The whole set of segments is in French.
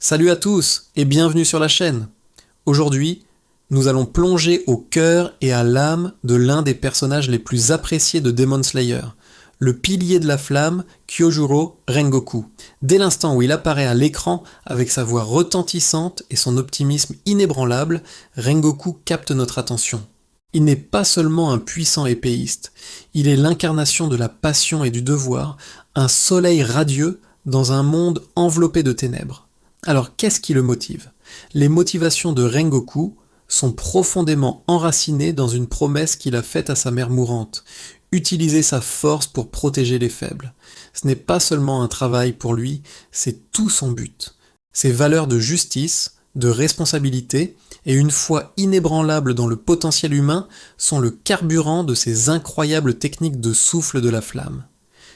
Salut à tous et bienvenue sur la chaîne. Aujourd'hui, nous allons plonger au cœur et à l'âme de l'un des personnages les plus appréciés de Demon Slayer, le pilier de la flamme, Kyojuro Rengoku. Dès l'instant où il apparaît à l'écran, avec sa voix retentissante et son optimisme inébranlable, Rengoku capte notre attention. Il n'est pas seulement un puissant épéiste, il est l'incarnation de la passion et du devoir, un soleil radieux dans un monde enveloppé de ténèbres. Alors qu'est-ce qui le motive? Les motivations de Rengoku sont profondément enracinées dans une promesse qu'il a faite à sa mère mourante, utiliser sa force pour protéger les faibles. Ce n'est pas seulement un travail pour lui, c'est tout son but. Ses valeurs de justice, de responsabilité et une foi inébranlable dans le potentiel humain sont le carburant de ses incroyables techniques de souffle de la flamme.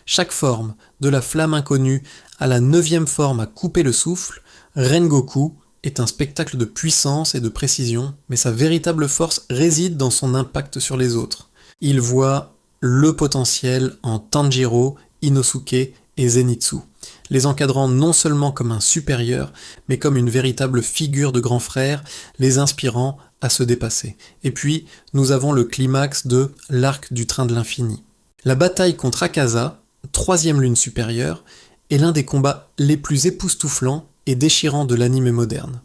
Chaque forme, de la flamme inconnue à la 9e forme à couper le souffle, Rengoku est un spectacle de puissance et de précision, mais sa véritable force réside dans son impact sur les autres. Il voit le potentiel en Tanjiro, Inosuke et Zenitsu, les encadrant non seulement comme un supérieur, mais comme une véritable figure de grand frère, les inspirant à se dépasser. Et puis, nous avons le climax de l'arc du train de l'infini. La bataille contre Akaza, 3e lune supérieure, est l'un des combats les plus époustouflants et déchirants de l'anime moderne.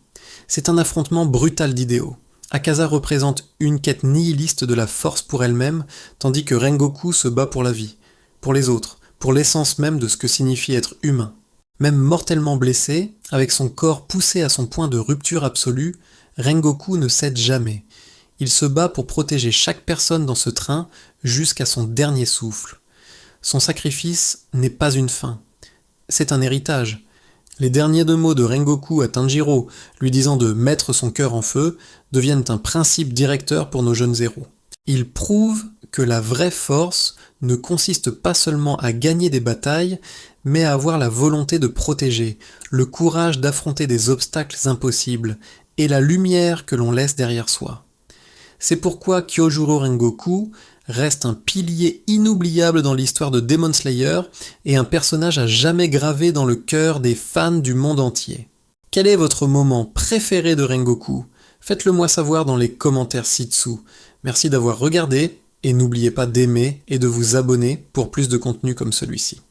C'est un affrontement brutal d'idéaux. Akaza représente une quête nihiliste de la force pour elle-même, tandis que Rengoku se bat pour la vie, pour les autres, pour l'essence même de ce que signifie être humain. Même mortellement blessé, avec son corps poussé à son point de rupture absolue, Rengoku ne cède jamais. Il se bat pour protéger chaque personne dans ce train jusqu'à son dernier souffle. Son sacrifice n'est pas une fin, c'est un héritage. Les derniers deux mots de Rengoku à Tanjiro, lui disant de mettre son cœur en feu, deviennent un principe directeur pour nos jeunes héros. Il prouve que la vraie force ne consiste pas seulement à gagner des batailles, mais à avoir la volonté de protéger, le courage d'affronter des obstacles impossibles, et la lumière que l'on laisse derrière soi. C'est pourquoi Kyojuro Rengoku reste un pilier inoubliable dans l'histoire de Demon Slayer et un personnage à jamais gravé dans le cœur des fans du monde entier. Quel est votre moment préféré de Rengoku? Faites-le moi savoir dans les commentaires ci-dessous. Merci d'avoir regardé et n'oubliez pas d'aimer et de vous abonner pour plus de contenu comme celui-ci.